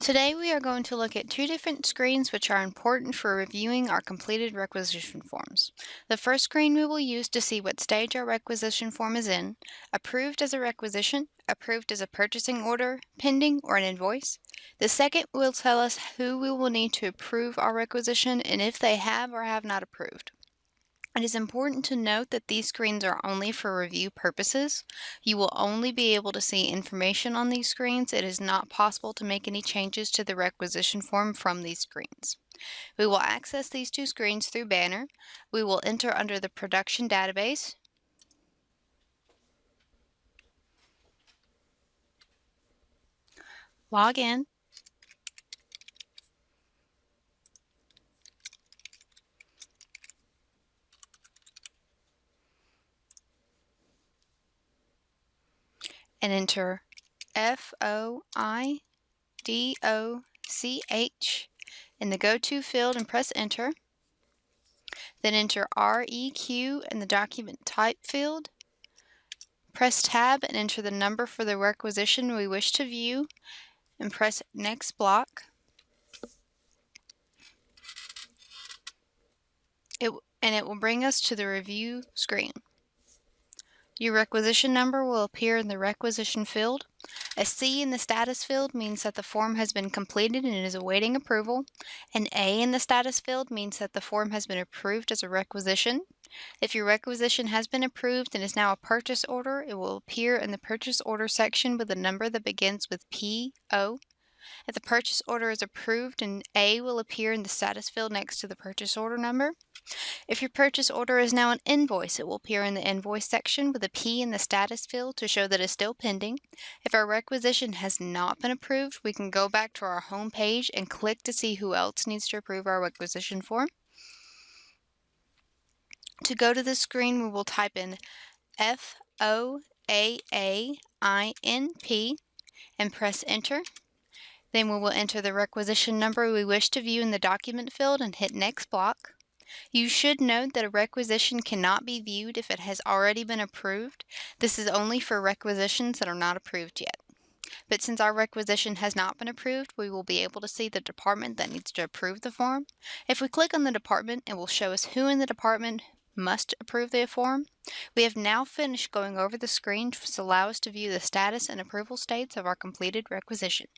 Today we are going to look at two different screens which are important for reviewing our completed requisition forms. The first screen we will use to see what stage our requisition form is in: approved as a requisition, approved as a purchasing order, pending, or an invoice. The second will tell us who we will need to approve our requisition and if they have or have not approved. It is important to note that these screens are only for review purposes. You will only be able to see information on these screens. It is not possible to make any changes to the requisition form from these screens. We will access these two screens through Banner. We will enter under the production database. Log in. And enter FOIDOCH in the Go To field and press Enter. Then enter REQ in the Document Type field. Press Tab and enter the number for the requisition we wish to view and press Next Block. It will bring us to the review screen. Your requisition number will appear in the requisition field. A C in the status field means that the form has been completed and is awaiting approval. An A in the status field means that the form has been approved as a requisition. If your requisition has been approved and is now a purchase order, it will appear in the purchase order section with a number that begins with PO. If the purchase order is approved, an A will appear in the status field next to the purchase order number. If your purchase order is now an invoice, it will appear in the invoice section with a P in the status field to show that it's still pending. If our requisition has not been approved, we can go back to our home page and click to see who else needs to approve our requisition form. To go to this screen, we will type in FOAAINP and press Enter. Then we will enter the requisition number we wish to view in the document field and hit Next Block. You should note that a requisition cannot be viewed if it has already been approved. This is only for requisitions that are not approved yet. But since our requisition has not been approved, we will be able to see the department that needs to approve the form. If we click on the department, it will show us who in the department must approve the form. We have now finished going over the screen to allow us to view the status and approval states of our completed requisition.